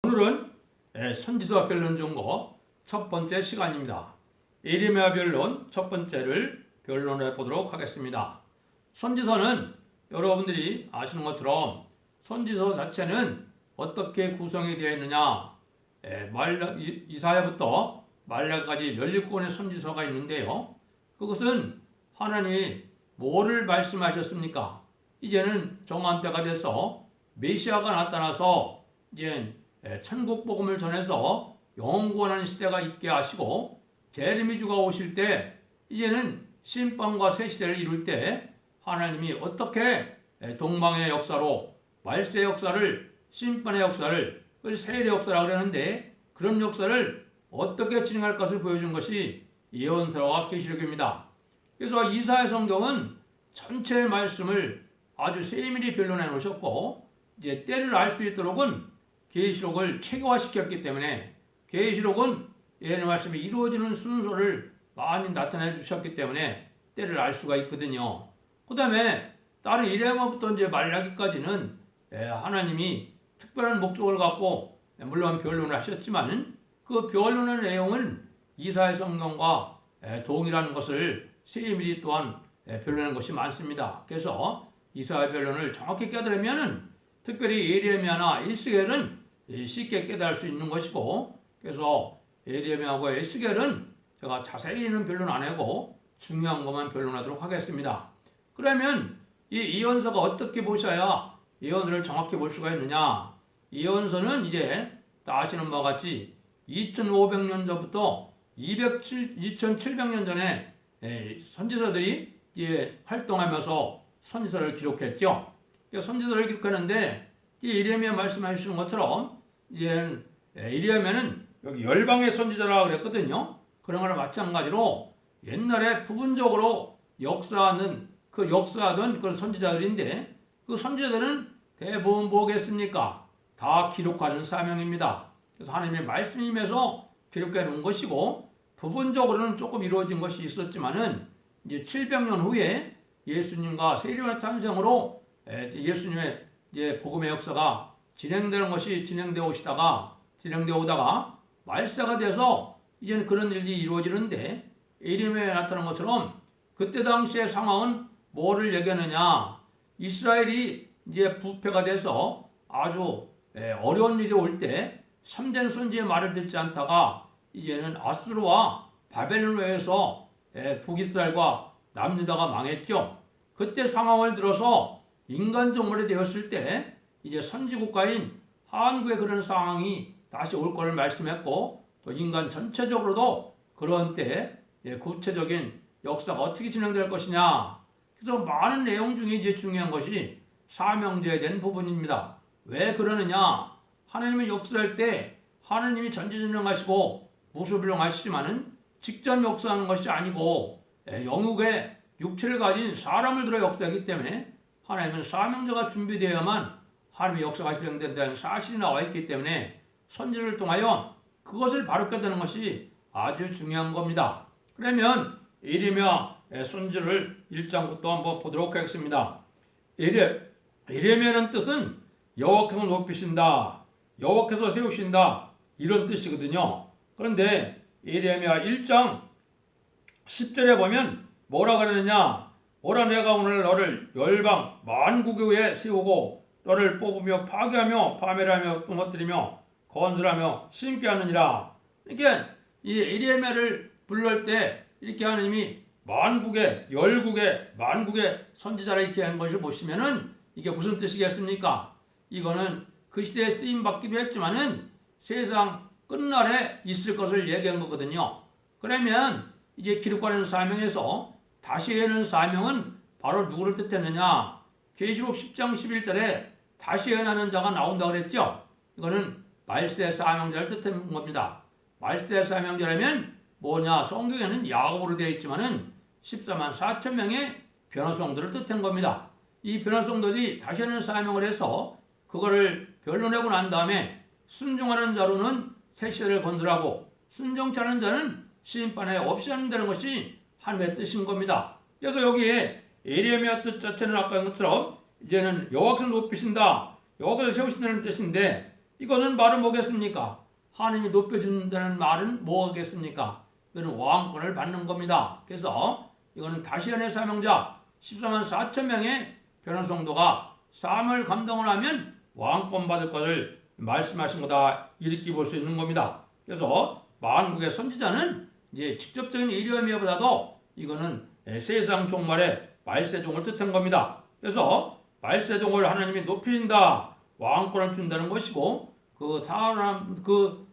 오늘은 선지서 변론 중거 첫 번째 시간입니다. 예레미야 변론 첫 번째를 변론해 보도록 하겠습니다. 선지서는 여러분들이 아시는 것처럼 선지서 자체는 어떻게 구성이 되어 있느냐, 이사야부터 말라기까지 17권의 선지서가 있는데요. 그것은 하나님이 뭐를 말씀하셨습니까? 이제는 정한 때가 돼서 메시아가 나타나서 이제 천국 복음을 전해서 영원한 시대가 있게 하시고, 재림이주가 오실 때 이제는 심판과 새 시대를 이룰 때 하나님이 어떻게 동방의 역사로 말세의 역사를, 심판의 역사를, 세례의 역사라고 그러는데 그런 역사를 어떻게 진행할 것을 보여준 것이 예언서와 계시록입니다. 그래서 이사야 성경은 전체 말씀을 아주 세밀히 변론해 놓으셨고, 이제 때를 알 수 있도록은 계시록을 체계화시켰기 때문에 계시록은 예언의 말씀이 이루어지는 순서를 많이 나타내 주셨기 때문에 때를 알 수가 있거든요. 그 다음에 다른 이레미야부터 이제 말라기까지는 하나님이 특별한 목적을 갖고 물론 변론을 하셨지만 그 변론의 내용은 이사야 성경과 동일한 것을 세밀히 또한 변론한 것이 많습니다. 그래서 이사야 변론을 정확히 깨달으면은 특별히 예레미야나 에스겔은 쉽게 깨달을 수 있는 것이고, 그래서 예레미야하고 에스겔은 제가 자세히는 변론 안 하고 중요한 것만 변론하도록 하겠습니다. 그러면 이 예언서가 어떻게 보셔야 예언을 정확히 볼 수가 있느냐? 예언서는 이제 다 아시는 바와 같이 2500년 전부터 2700년 전에 선지서들이 활동하면서 선지서를 기록했죠. 선지서를 기록하는데 예레미야 말씀하시는 것처럼 이제 예레미야는 여기 열방의 선지자라고 그랬거든요. 그런 거랑 마찬가지로 옛날에 부분적으로 역사하던 그런 선지자들인데 그 선지자들은 대부분 뭐겠습니까? 다 기록하는 사명입니다. 그래서 하나님의 말씀임에서 기록해 놓은 것이고, 부분적으로는 조금 이루어진 것이 있었지만은 이제 700년 후에 예수님과 세례요한의 탄생으로 예수님의 복음의 역사가 진행되는 것이 진행되어 오다가 말세가 돼서 이제는 그런 일이 이루어지는데, 예레미야에 나타난 것처럼 그때 당시의 상황은 뭐를 얘기하느냐? 이스라엘이 이제 부패가 돼서 아주 어려운 일이 올 때 참된 선지의 말을 듣지 않다가 이제는 아수르와 바벨론에 의해서 북이스라엘과 남유다가 망했죠. 그때 상황을 들어서 인간 정벌이 되었을 때 이제 선지국가인 한국의 그런 상황이 다시 올 것을 말씀했고, 또 인간 전체적으로도 그런 때 구체적인 역사가 어떻게 진행될 것이냐. 그래서 많은 내용 중에 이제 중요한 것이 사명제에 대한 부분입니다. 왜 그러느냐? 하나님의 역사할 때 하나님이 전지전능하시고 무소불능하시지만은 직접 역사하는 것이 아니고 영육의 육체를 가진 사람을 들어 역사하기 때문에 하나님은 사명자가 준비되어야만 하나님의 역사가 실행된다는 사실이 나와 있기 때문에 선지를 통하여 그것을 바로 깨닫는 것이 아주 중요한 겁니다. 그러면 예레미야 선지를 1장부터 한번 보도록 하겠습니다. 예레미야는 뜻은 여호와께서 높이신다, 여호와께서 세우신다, 이런 뜻이거든요. 그런데 예레미야 1장 10절에 보면 뭐라 그러느냐? 오라 내가 오늘 너를 열방 만국의 위에 세우고 너를 뽑으며 파괴하며 파멸하며 끊어뜨리며 건설하며 심게 하느니라. 그러니까 이 예레미야를 부를 때 이렇게 하나님이 만국의 선지자라 이렇게 한 것을 보시면은 이게 무슨 뜻이겠습니까? 이거는 그 시대에 쓰임 받기도 했지만은 세상 끝날에 있을 것을 얘기한 거거든요. 그러면 이제 기록하는 사명에서 다시 예언하는 사명은 바로 누구를 뜻했느냐? 계시록 10장 11절에 다시 예언하는 자가 나온다고 그랬죠. 이거는 말세 사명자를 뜻하는 겁니다. 말세 사명자라면 뭐냐? 성경에는 야곱으로 되어 있지만은 14만 4천 명의 변화성들을 뜻한 겁니다. 이 변화성들이 다시 하는 사명을 해서 그거를 변론하고 난 다음에 순종하는 자로는 새 시대를 건설하고 순종치 않은 자는 심판에 없이 한다는 것이 하나님의 뜻인 겁니다. 그래서 여기에 예레미야 뜻 자체는 아까 것처럼 이제는 여호와께서 높이신다, 여호와께서 세우신다는 뜻인데, 이거는 말은 뭐겠습니까? 하나님이 높여준다는 말은 뭐겠습니까? 이거는 왕권을 받는 겁니다. 그래서 이거는 다시언의 사명자 14만 4천 명의 변화 성도가 삶을 감동을 하면 왕권 받을 것을 말씀하신 거다, 이렇게 볼 수 있는 겁니다. 그래서 만국의 선지자는 이제 직접적인 예리미야보다도 이거는 세상 종말의 말세종을 뜻한 겁니다. 그래서 말세종을 하나님이 높이신다, 왕권을 준다는 것이고, 그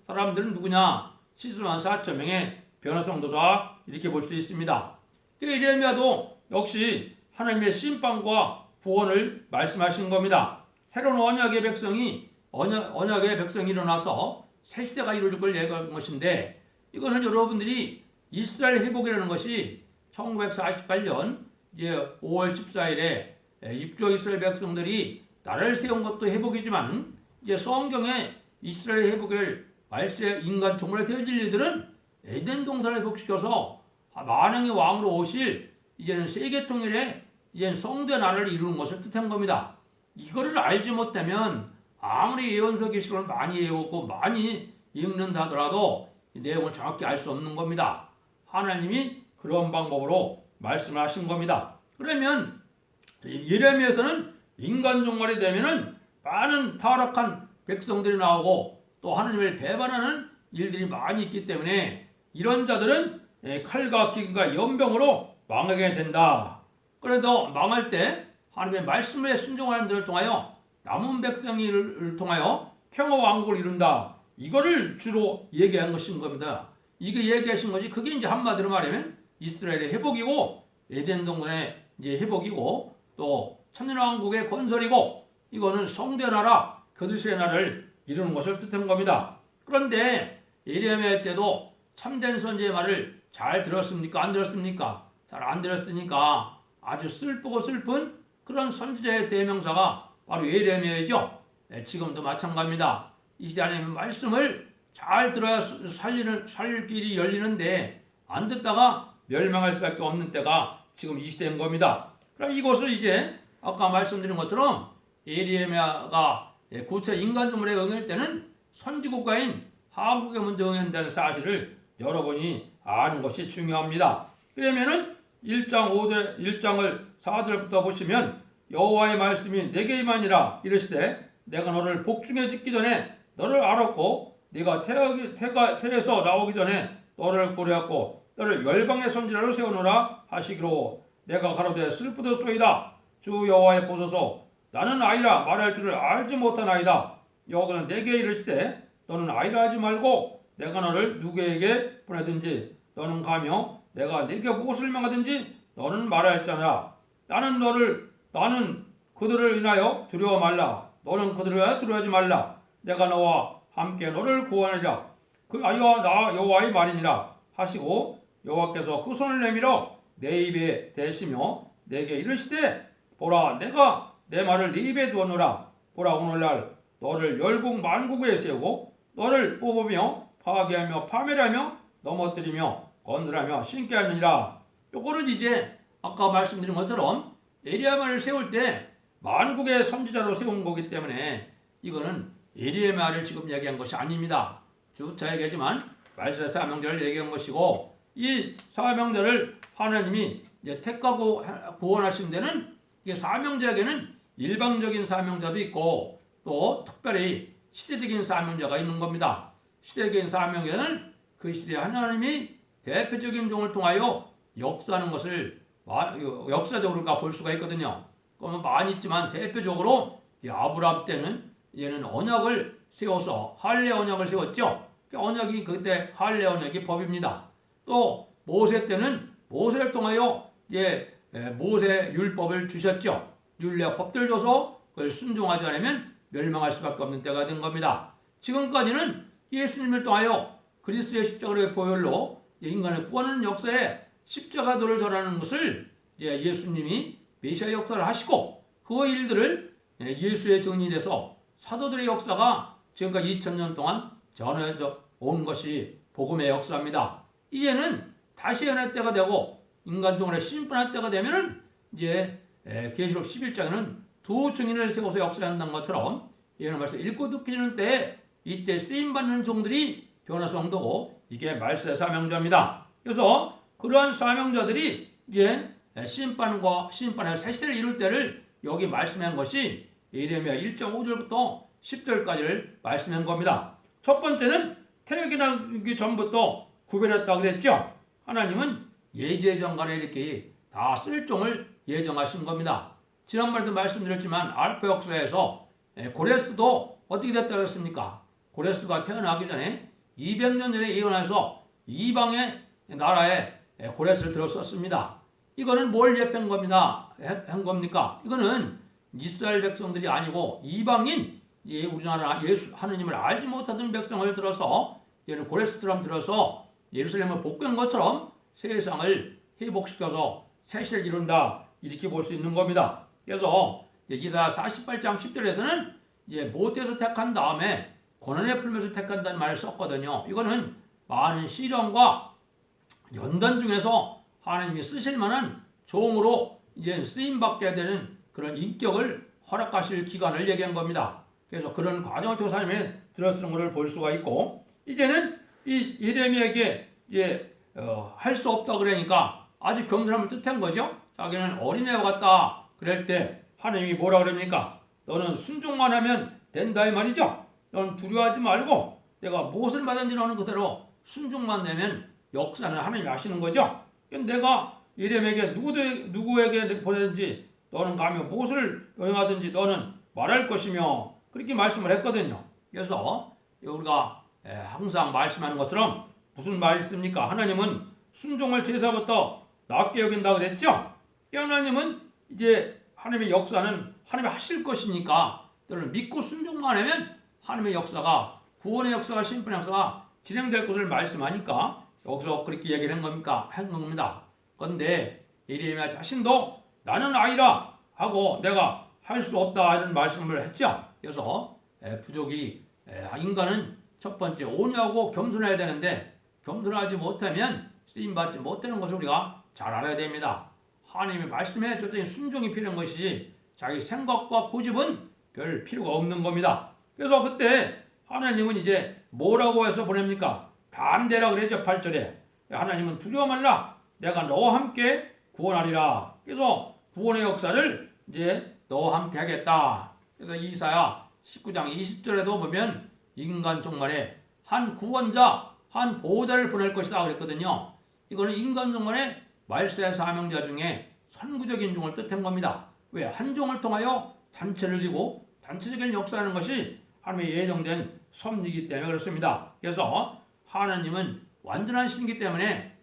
사람들은 누구냐? 14만 4천 명의 변화 성도다, 이렇게 볼 수 있습니다. 예레미야도 역시 하나님의 심판과 구원을 말씀하신 겁니다. 새로운 언약의 백성이 일어나서 새 시대가 이루어질 걸 예고한 것인데, 이거는 여러분들이 이스라엘 회복이라는 것이 1948년 이제 5월 14일에 입주 이스라엘 백성들이 나라를 세운 것도 회복이지만, 이제 성경에 이스라엘 회복을 말세 인간 종말에 되어질 일들은 에덴 동산을 회복시켜서 만왕의 왕으로 오실 이제는 세계 통일의 이제는 성대 나라를 이루는 것을 뜻한 겁니다. 이거를 알지 못하면 아무리 예언서 계시록을 많이 외우고 많이 읽는다 하더라도 이 내용을 정확히 알 수 없는 겁니다. 하나님이 그런 방법으로 말씀을 하신 겁니다. 그러면 예레미야에서는 인간 종말이 되면은 많은 타락한 백성들이 나오고 또 하나님을 배반하는 일들이 많이 있기 때문에 이런 자들은 칼과 기근과 연병으로 망하게 된다. 그래도 망할 때 하나님의 말씀에 순종하는 자를 통하여 남은 백성을 통하여 평화 왕국을 이룬다. 이거를 주로 얘기한 것인 겁니다. 이게 얘기하신 것이 그게 이제 한마디로 말하면 이스라엘의 회복이고 에덴 동산의 이제 회복이고 또 천년왕국의 건설이고 이거는 성대 나라 그리스도의 나라를 이루는 것을 뜻한 겁니다. 그런데 예레미야 때도 참된 선지의 말을 잘 들었습니까? 안 들었습니까? 잘 안 들었으니까 아주 슬프고 슬픈 그런 선지자의 대명사가 바로 예레미야이죠. 지금도 마찬가지입니다. 이 시대 하나님의 말씀을 잘 들어야 살 길이 열리는데 안 듣다가 멸망할 수밖에 없는 때가 지금 이 시대인 겁니다. 그럼 이것을 이제 아까 말씀드린 것처럼 예레미야가 구체 인간 종말에 응할 때는 선지국가인 한국에 먼저 응한다는 사실을 여러분이 아는 것이 중요합니다. 그러면은 1장을 4절부터 보시면 여호와의 말씀이 내게 임하니라 이르시되 내가 너를 복중에 짓기 전에 너를 알았고 네가 태에서 나오기 전에 너를 고려했고 너를 열방의 선지자로 세우노라 하시기로 내가 가로되 슬프도소이다 주 여호와의 보소서 나는 아이라 말할 줄을 알지 못하나이다. 여호와는 내게 이르시되 너는 아이라 하지 말고 내가 너를 누구에게 보내든지 너는 가며 내가 네게 무엇을 명하든지 너는 말할자라. 나는 그들을 인하여 두려워 말라. 너는 그들을 인하여 두려워하지 말라. 내가 너와 함께 너를 구원하리라. 그 아이와 나 여호와의 말이니라 하시고 여호와께서 그 손을 내밀어 내 입에 대시며 내게 이르시되 보라 내가 내 말을 네 입에 두었노라. 보라 오늘날 너를 열국 만국에 세우고 너를 뽑으며 파괴하며 파멸하며 넘어뜨리며 건드리며 신게 하느니라. 요거는 이제 아까 말씀드린 것처럼 에리야말을 세울 때 만국의 선지자로 세운 거기 때문에 이거는 에리야말을 지금 얘기한 것이 아닙니다. 주차 얘기하지만 말세 사명자를 얘기한 것이고 이 사명자를 하나님이 이제 택하고 구원하신 데는 이게 사명자에게는 일방적인 사명자도 있고 또 특별히 시대적인 사명자가 있는 겁니다. 시대적인 사명자는 그 시대에 하나님이 대표적인 종을 통하여 역사하는 것을 역사적으로 볼 수가 있거든요. 그러면 많이 있지만 대표적으로 아브라함 때는 얘는 언약을 세워서 할례 언약을 세웠죠. 그 언약이 그때 할례 언약이 법입니다. 또 모세 때는 모세를 통하여 모세 율법을 주셨죠. 율례 법들 줘서 그걸 순종하지 않으면 멸망할 수밖에 없는 때가 된 겁니다. 지금까지는 예수님을 통하여 그리스도의 십자가의 보혈로 인간을 구하는 역사에 십자가도를 절하는 것을 예수님이 메시아 역사를 하시고 그 일들을 예수의 증인이 돼서 사도들의 역사가 지금까지 2000년 동안 전해져 온 것이 복음의 역사입니다. 이제는 다시 연할 때가 되고 인간종을 심판할 때가 되면은 이제 계시록 11장에는 두 증인을 세워서 역사한다는 것처럼 이런 말씀 읽고 듣기 주는 때 이때 쓰임받는 종들이 변화성도고 이게 말세 사명자입니다. 그래서 그러한 사명자들이 이제 심판의 새 시대를 이룰 때를 여기 말씀한 것이 예레미야 1.5절부터 10절까지를 말씀한 겁니다. 첫 번째는 태어나기 전부터 구별했다고 그랬죠. 하나님은 예제정간에 이렇게 다 쓸 종을 예정하신 겁니다. 지난번에도 말씀드렸지만 알파 역사에서 고레스도 어떻게 됐다고 했습니까? 고레스가 태어나기 전에 200년 전에 예언해서 이방의 나라에 고레스를 들었었습니다. 이거는 뭘 예표한 겁니까? 이거는 이스라엘 백성들이 아니고 이방인 우리나라 하느님을 알지 못하던 백성을 들어서 얘는 고레스처럼 들어서 예루살렘을 복귀한 것처럼 세상을 회복시켜서 새 시대를 이룬다 이렇게 볼 수 있는 겁니다. 그래서 이사야 48장 10절에서는 못해서 택한 다음에 고난에 풀면서 택한다는 말을 썼거든요. 이거는 많은 시련과 연단 중에서 하나님이 쓰실 만한 종으로 쓰임 받게 되는 그런 인격을 허락하실 기간을 얘기한 겁니다. 그래서 그런 과정을 통해서 하나님이 들어쓰는 것을 볼 수가 있고, 이제는 이 예레미야에게 할 수 없다 그러니까 아주 겸손함을 뜻한 거죠. 자기는 어린애와 같다 그럴 때 하나님이 뭐라 그럽니까? 너는 순종만 하면 된다 이 말이죠. 너는 두려워하지 말고 내가 무엇을 받은지 너는 그대로 순종만 내면 역사는 하나님이 하시는 거죠. 내가 예레미야에게 누구에게 보내든지 너는 가며 무엇을 여행하든지 너는 말할 것이며 그렇게 말씀을 했거든요. 그래서 우리가 항상 말씀하는 것처럼 무슨 말이 있습니까? 하나님은 순종을 제사부터 낮게 여긴다 그랬죠. 하나님은 하나님의 역사는 하나님이 하실 것이니까 너는 믿고 순종만 하면 하나님의 역사가 구원의 역사가 심판의 역사가 진행될 것을 말씀하니까 여기서 그렇게 얘기를 한 겁니다. 그런데 예레미야 자신도 나는 아이라 하고 내가 할 수 없다 이런 말씀을 했죠. 그래서 인간은 첫 번째 온유하고 겸손해야 되는데 겸손하지 못하면 쓰임받지 못하는 것을 우리가 잘 알아야 됩니다. 하나님의 말씀에 줬더니 순종이 필요한 것이지 자기 생각과 고집은 별 필요가 없는 겁니다. 그래서 그때 하나님은 뭐라고 해서 보냅니까? 담대라 그랬죠. 8절에 하나님은 두려워 말라 내가 너와 함께 구원하리라. 그래서 구원의 역사를 너와 함께 하겠다. 그래서 이사야 19장 20절에도 보면 인간 종말에 한 구원자, 한 보호자를 보낼 것이다 그랬거든요. 이거는 인간 종말에 말세 사명자 중에 선구적인 종을 뜻한 겁니다. 왜? 한 종을 통하여 단체를 이루고 단체적인 역사라는 것이 하나님의 예정된 섭리이기 때문에 그렇습니다. 그래서 하나님은 완전한 신이기 때문에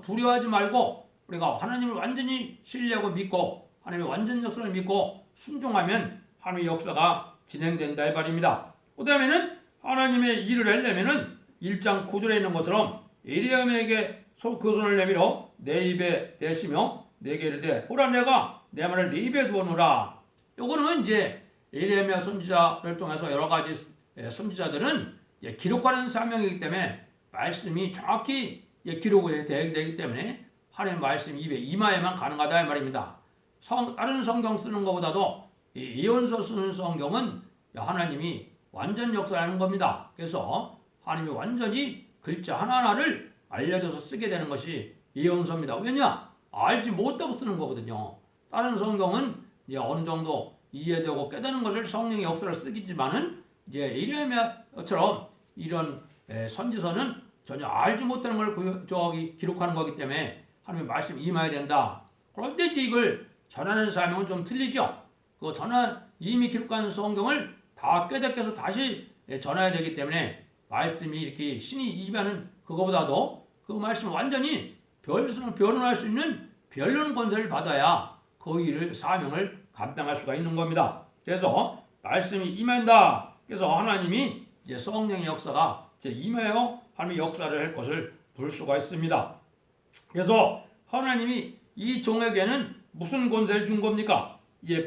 두려워하지 말고 우리가 하나님을 완전히 신뢰하고 믿고 하나님의 완전 역사를 믿고 순종하면 하나님의 역사가 진행된다 이 말입니다. 그 다음에는 하나님의 일을 하려면은 1장 9절에 있는 것처럼 예레미야에게 그 손을 내밀어 내 입에 대시며 내게 이르되 보라 내가 내 말을 네 입에 두어놓으라. 요거는 예레미야 선지자를 통해서 여러 가지 선지자들은 기록하는 사명이기 때문에 말씀이 정확히 기록이 되기 때문에 하나님의 말씀 입에 임하에만 가능하다 이 말입니다. 다른 성경 쓰는 것보다도 예언서 쓰는 성경은 하나님이 완전 역사하는 겁니다. 그래서 하나님이 완전히 글자 하나하나를 알려줘서 쓰게 되는 것이 예언서입니다. 왜냐? 알지 못하고 쓰는 거거든요. 다른 성경은 어느 정도 이해되고 깨닫는 것을 성령의 역사를 쓰기지만은 예레미야처럼 이런 선지서는 전혀 알지 못하는 걸 기록하는 거기 때문에 하나님의 말씀 임해야 된다. 그런데 이걸 전하는 사명은 좀 틀리죠. 이미 기록한 성경을 다 깨닫게 해서 다시 전해야 되기 때문에 말씀이 이렇게 신이 임하는 그거보다도 그 말씀을 완전히 변론할 수 있는 변론 권세를 받아야 그 일을 사명을 감당할 수가 있는 겁니다. 그래서 말씀이 임한다. 그래서 하나님이 성령의 역사가 임하여 하나님의 역사를 할 것을 볼 수가 있습니다. 그래서 하나님이 이 종에게는 무슨 권세를 준 겁니까?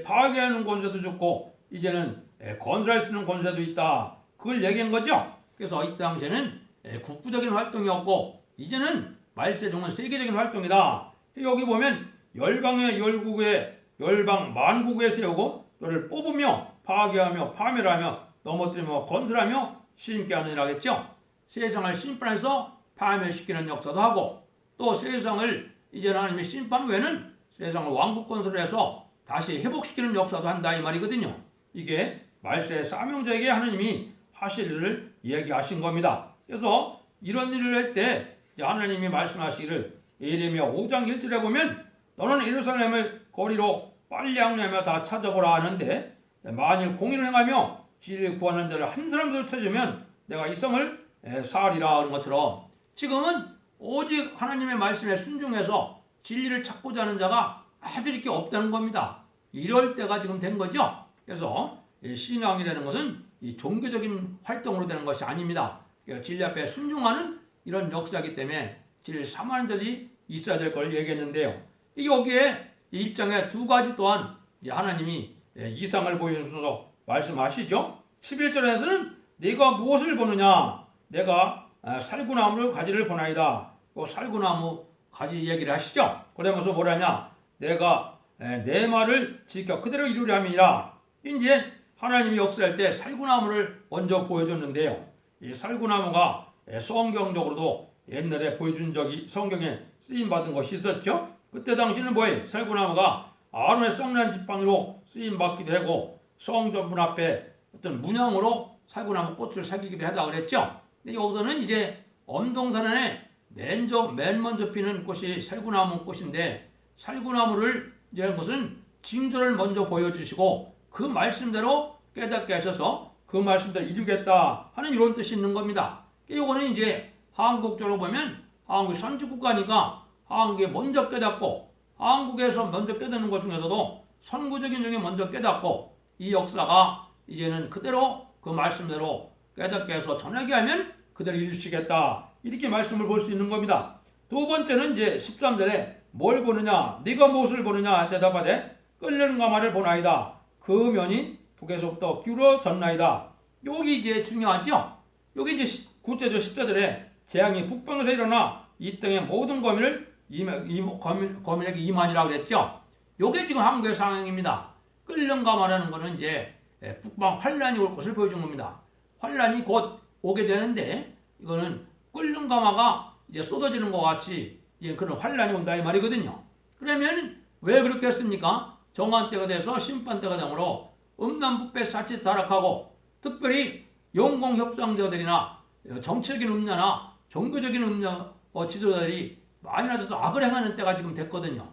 파괴하는 권세도 줬고 이제는 건설할 수 있는 권세도 있다. 그걸 얘기한 거죠. 그래서 이 당시에는 국부적인 활동이었고 이제는 말세종은 세계적인 활동이다. 여기 보면 열방의 열국의 열방 만국에 세우고 너를 뽑으며 파괴하며 파멸하며 넘어뜨리며 건설하며 심게 하느니라 하겠죠. 세상을 심판해서 파멸시키는 역사도 하고 또 세상을 이제 하나님의 심판 후에는 세상을 왕국 건설을 해서 다시 회복시키는 역사도 한다 이 말이거든요. 이게 말세의 사명자에게 하나님이 하실 일을 얘기하신 겁니다. 그래서 이런 일을 할 때 하나님이 말씀하시기를 예레미야 5장 1절에 보면 너는 예루살렘을 거리로 빨리 항례하며 다 찾아보라 하는데 만일 공의를 행하며 진리를 구하는 자를 한 사람도 찾으면 내가 이 성을 사하리라 하는 것처럼 지금은 오직 하나님의 말씀에 순종해서 진리를 찾고자 하는 자가 아주 이렇게 없다는 겁니다. 이럴 때가 지금 된 거죠. 그래서 신앙이라는 것은 이 종교적인 활동으로 되는 것이 아닙니다. 진리 앞에 순종하는 이런 역사이기 때문에 진리를 삼하는 자들이 있어야 될 걸 얘기했는데요. 여기에 1장에 두 가지 또한 하나님이 이상을 보여주셔서 말씀하시죠. 11절에서는 네가 무엇을 보느냐? 내가 살구나무를 가지를 보나이다. 그 살구나무 가지 얘기를 하시죠. 그러면서 뭐라냐? 내가 내 말을 지켜 그대로 이루려 함이라. 이제 하나님이 역사할 때 살구나무를 먼저 보여줬는데요. 이 살구나무가 성경적으로도 옛날에 보여준 적이 성경에 쓰임받은 것이 있었죠. 그때 당시는 뭐예요? 살구나무가 아론의 썩난 지팡이로 쓰임받기도 하고 성전문 앞에 어떤 문양으로 살구나무 꽃을 새기기도 하다 그랬죠. 근데 여기서는 이제 엄동산에 맨 먼저 피는 꽃이 살구나무 꽃인데 살구나무를 이런 것은 징조를 먼저 보여주시고 그 말씀대로 깨닫게 하셔서 그 말씀대로 이루겠다 하는 이런 뜻이 있는 겁니다. 이거는 이제 한국적으로 보면 한국이 선진국가니까 한국에 먼저 깨닫고 한국에서 먼저 깨닫는 것 중에서도 선구적인 중에 먼저 깨닫고 이 역사가 이제는 그대로 그 말씀대로 깨닫게 해서 전하게 하면 그대로 이루시겠다 이렇게 말씀을 볼 수 있는 겁니다. 두 번째는 이제 13절에 뭘 보느냐 네가 무엇을 보느냐 대답하되 끓는 가마를 보나이다. 그 면이 북에서부터 기울어졌나이다. 여기 이제 중요하죠. 여기 이제 구체적 14절에 재앙이 북방에서 일어나 이 땅의 모든 거민에게 임하니라 그랬죠. 요게 지금 한국의 상황입니다. 끓는가 말하는 것은 이제 북방 환란이 올 것을 보여준 겁니다. 환란이 곧 오게 되는데 이거는 끓는 가마가 이제 쏟아지는 것 같이 이제 그런 환란이 온다 이 말이거든요. 그러면 왜 그렇게 했습니까? 정한 때가 돼서 심판 때가 되므로 음란부패 사치 타락하고 특별히 영공협상자들이나 정치적인 음녀나 종교적인 음녀 지도자들이 많이 나서서 악을 행하는 때가 지금 됐거든요.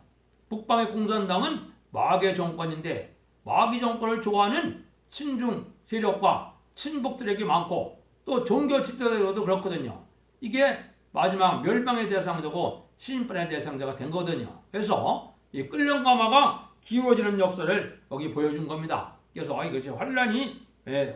북방의 공산당은 마귀의 정권인데 마귀 정권을 좋아하는 친중 세력과 친북들에게 많고 또 종교 지도자들도 그렇거든요. 이게 마지막 멸망의 대상자고 심판의 대상자가 된 거거든요. 그래서 이 끓는 가마가 기울어지는 역사를 여기 보여준 겁니다. 그래서 이것이 환란이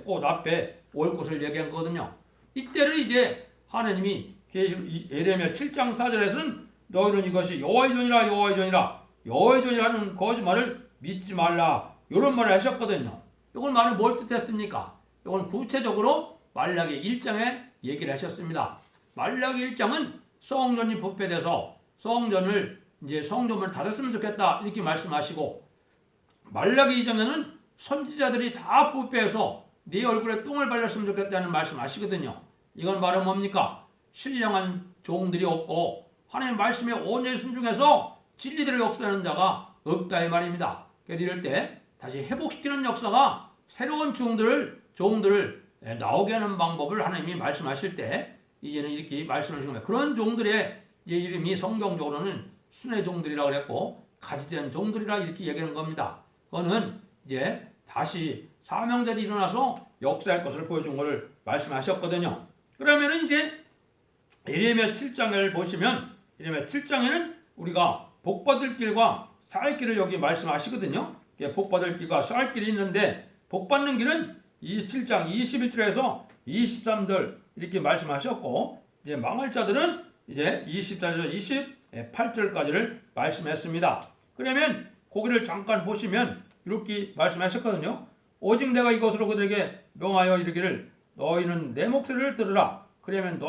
꽃 앞에 올 것을 얘기한 거거든요. 이때를 이제 하나님이 예레미야 7장 4절에서는 너희는 이것이 여호와의 전이라 여호와의 전이라 여호와의 전이라는 거짓말을 믿지 말라 이런 말을 하셨거든요. 이건 말은 뭘 뜻했습니까? 이건 구체적으로 말라기 1장에 얘기를 하셨습니다. 말라기 1장은 성전이 부패돼서 성전을 닫았으면 좋겠다 이렇게 말씀하시고 말라기 2장에는 선지자들이 다 부패해서 네 얼굴에 똥을 발렸으면 좋겠다는 말씀하시거든요. 이건 말은 뭡니까? 신령한 종들이 없고 하나님의 말씀에 온전히 순종해서 진리대로 역사하는 자가 없다 이 말입니다. 그래서 이럴 때 다시 회복시키는 역사가 새로운 종들을 나오게 하는 방법을 하나님이 말씀하실 때 이제는 이렇게 말씀을 하시는 거예요. 그런 종들의 이름이 성경적으로는 순회 종들이라고 그랬고 가지된 종들이라 이렇게 얘기하는 겁니다. 그거는 이제 다시 사명자들이 일어나서 역사할 것을 보여준 것을 말씀하셨거든요. 그러면은 이제 예레미야 7장을 보시면 예레미야 7장에는 우리가 복받을 길과 살 길을 여기 말씀하시거든요. 복받을 길과 살 길이 있는데 복받는 길은 7장 21절에서 23절 이렇게 말씀하셨고 이제 망할 자들은 이제 24절 28절까지를 말씀했습니다. 그러면 거기를 잠깐 보시면 이렇게 말씀하셨거든요. 오직 내가 이것으로 그들에게 명하여 이르기를 너희는 내 목소리를 들으라. 그러면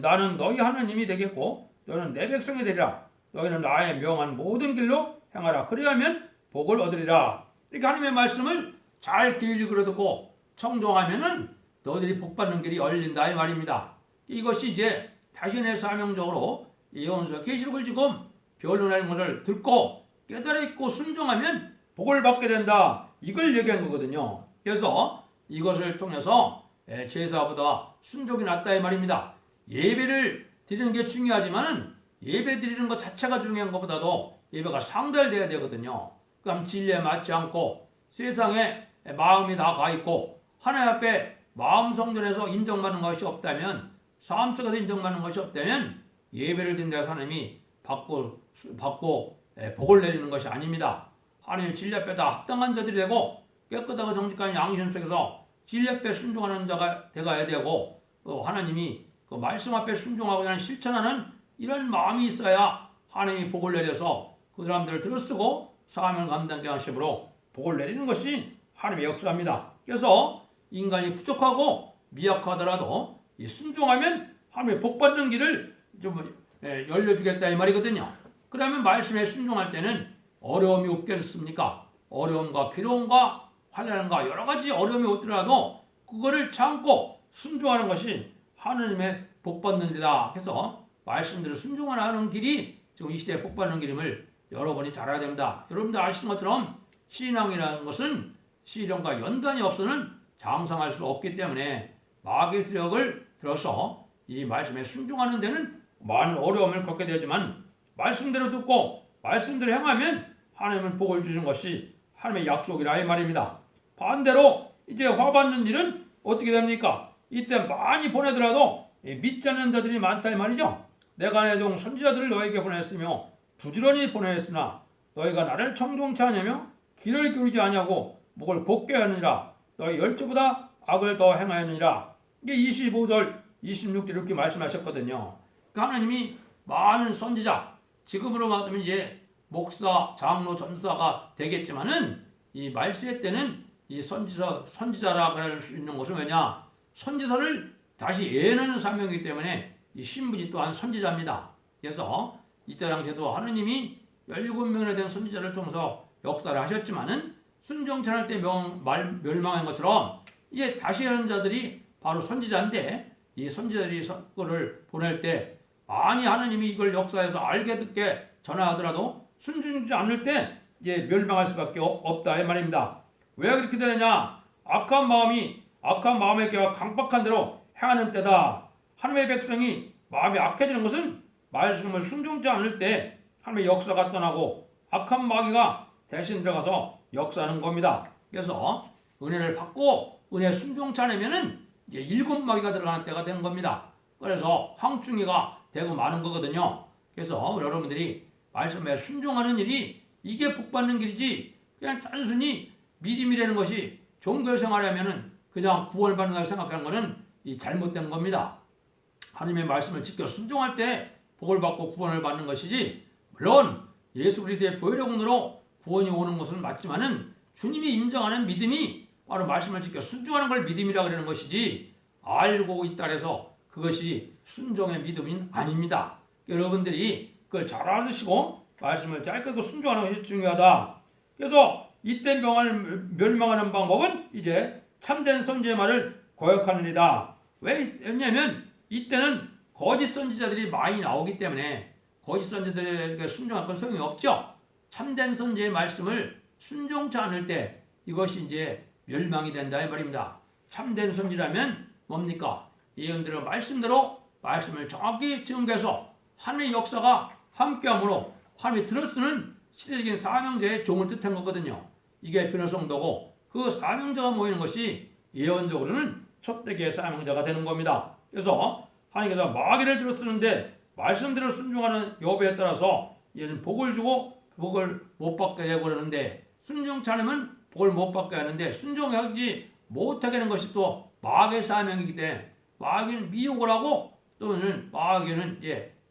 나는 너희 하나님이 되겠고 너는 내 백성이 되리라. 너희는 나의 명한 모든 길로 행하라. 그리하면 복을 얻으리라. 이렇게 하나님의 말씀을 잘 귀를 기울여듣고 청종하면은 너희들이 복받는 길이 열린다 이 말입니다. 이것이 이제 자신의 사명적으로 예언서 계시록을 지금 변론하는 것을 듣고 깨달아 있고 순종하면 복을 받게 된다. 이걸 얘기한 거거든요. 그래서 이것을 통해서 제사보다 순종이 낫다 이 말입니다. 예배를 드리는 게 중요하지만은 예배 드리는 것 자체가 중요한 것보다도 예배가 상달돼야 되거든요. 그럼 진리에 맞지 않고 세상에 마음이 다 가 있고 하나님 앞에 마음 성전에서 인정받는 것이 없다면, 삶 속에서 인정받는 것이 없다면 예배를 드린다 해서 하나님이 받고 복을 내리는 것이 아닙니다. 하나님 진리 앞에 다 합당한 자들이 되고 깨끗하고 정직한 양심 속에서 진리 앞에 순종하는 자가 되어야 되고, 또 하나님이 그 말씀 앞에 순종하고 하는 실천하는 이런 마음이 있어야 하나님이 복을 내려서 그 사람들을 들어쓰고 사명 감당케 하심으로 복을 내리는 것이 하나님의 역사입니다. 그래서 인간이 부족하고 미약하더라도 이 순종하면 하나님의 복 받는 길을 좀 열려주겠다 이 말이거든요. 그러면 말씀에 순종할 때는 어려움이 없겠습니까? 어려움과 괴로움과 환난과 여러 가지 어려움이 오더라도 그거를 참고 순종하는 것이 하나님의 복 받는 길이다. 그래서 말씀대로 순종하는 길이 지금 이 시대에 복 받는 길임을 여러분이 잘 알아야 됩니다. 여러분들 아시는 것처럼 신앙이라는 것은 시련과 연단이 없어는 장성할 수 없기 때문에 마귀의 수력을 들어서 이 말씀에 순종하는 데는 많은 어려움을 겪게 되지만 말씀대로 듣고 말씀대로 행하면 하나님은 복을 주시는 것이 하나님의 약속이라 이 말입니다. 반대로 이제 화받는 일은 어떻게 됩니까? 이때 많이 보내더라도 믿지 않는 자들이 많다 이 말이죠. 내가 내 종 선지자들을 너에게 보냈으며 부지런히 보냈으나 너희가 나를 청종치 않으며 귀를 기울이지 아니하고 목을 곧게 하느니라. 너희 열조보다 악을 더 행하였느니라. 이게 25절 26절 이렇게 말씀하셨거든요. 하나님이 많은 선지자, 지금으로 말하면 이제 목사, 장로, 전사가 되겠지만은 이 말세의 때는 이 선지자라 할 수 있는 것은 왜냐? 선지서를 다시 예언하는 사명이기 때문에 이 신분이 또한 선지자입니다. 그래서 이때 당시에도 하느님이 17명이나 된 선지자를 통해서 역사를 하셨지만은 순종치 않을 때 멸망한 것처럼 이제 다시 하는 자들이 바로 선지자인데, 이 선지자들이 그를 보낼 때 많이 하느님이 이걸 역사에서 알게 듣게 전하더라도 순종하지 않을 때 이제 멸망할 수밖에 없다 이 말입니다. 왜 그렇게 되느냐? 악한 마음의 계와 강박한 대로 행하는 때다. 하나님의 백성이 마음이 악해지는 것은 말씀을 순종치 않을 때 하나님의 역사가 떠나고 악한 마귀가 대신 들어가서 역사하는 겁니다. 그래서 은혜를 받고 은혜 순종치 않으면은 이제 일곱 마귀가 들어가는 때가 되는 겁니다. 그래서 황충이가 되고 마는 거거든요. 그래서 여러분들이 말씀에 순종하는 일이 이게 복받는 길이지, 그냥 단순히 믿음이라는 것이 종교 생활하면은 그냥 구원받는 걸 생각하는 것은 이 잘못된 겁니다. 하나님의 말씀을 지켜 순종할 때 복을 받고 구원을 받는 것이지, 물론 예수 그리스도의 보혈의 공로로 구원이 오는 것은 맞지만은 주님이 인정하는 믿음이 바로 말씀을 지켜 순종하는 걸 믿음이라고 하는 것이지, 알고 있다 해서 그것이 순종의 믿음은 아닙니다. 여러분들이 그걸 잘 알으시고 말씀을 잘 듣고 순종하는 것이 중요하다. 그래서 이때 멸망하는 방법은 이제 참된 선지의 말을 거역하느니라. 왜냐하면 이때는 거짓 선지자들이 많이 나오기 때문에 거짓 선지자들에게 순종할 건 소용이 없죠. 참된 선지의 말씀을 순종치 않을 때 이것이 이제 멸망이 된다 이 말입니다. 참된 선지라면 뭡니까? 예언대로 말씀대로 말씀을 정확히 증거해서 하나님의 역사가 함께함으로 하나님이 들어쓰는 시대적인 사명자의 종을 뜻한 거거든요. 이게 변호성도고 그 사명자가 모이는 것이 예언적으로는 첫대기의 사명자가 되는 겁니다. 그래서 하나님께서 마귀를 들어쓰는데 말씀대로 순종하는 여부에 따라서 얘는 복을 주고 복을 못 받게 되고 그러는데, 순종치 않으면 복을 못 받게 하는데 순종하지 못하게 하는 것이 또 마귀의 사명이기 때문에 마귀는 미혹을 하고 또는 마귀는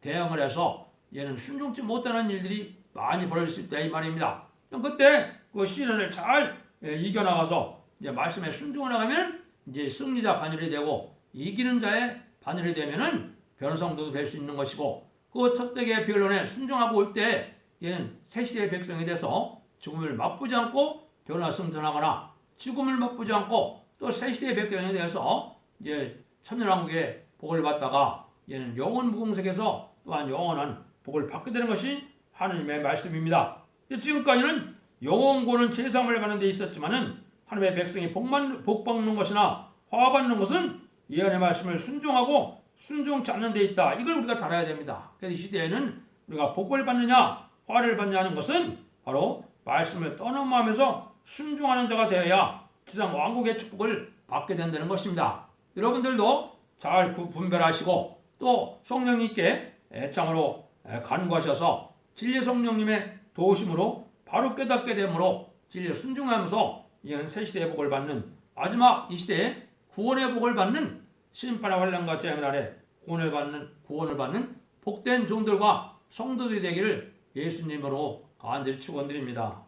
대응을 해서 얘는 순종치 못하는 일들이 많이 벌어질 수 있다 이 말입니다. 그때 그 시련을 잘 이겨나가서 이제 말씀에 순종을 나가면 이제 승리자 반열이 되고 이기는 자의 반열이 되면은 변성도 될 수 있는 것이고, 그 첫대기의 변론에 순종하고 올 때 얘는 새 시대의 백성이 돼서 죽음을 맛보지 않고 변화승천하거나 죽음을 맛보지 않고 또 새 시대의 백성이 되어서 이제 천년왕국의 복을 받다가 얘는 영원 무궁색에서 또한 영원한 복을 받게 되는 것이 하나님의 말씀입니다. 지금까지는 영원고는 제사함을 받는 데 있었지만은 하나님의 백성이 복 받는 것이나 화 받는 것은 예언의 말씀을 순종하고 순종치 않는 데 있다. 이걸 우리가 잘 알아야 됩니다. 그래서 이 시대에는 우리가 복을 받느냐 화를 받느냐 하는 것은 바로 말씀을 떠넘어가면서 순종하는 자가 되어야 지상 왕국의 축복을 받게 된다는 것입니다. 여러분들도 잘 분별하시고 또 성령님께 애창으로 간구하셔서 진리 성령님의 도우심으로 바로 깨닫게 되므로 진리를 순종하면서 이제는 새 시대의 복을 받는 마지막 이 시대에 구원의 복을 받는 심판의 환란과 재앙의 날에 구원을 받는 복된 종들과 성도들이 되기를 예수님으로 간절히 축원드립니다.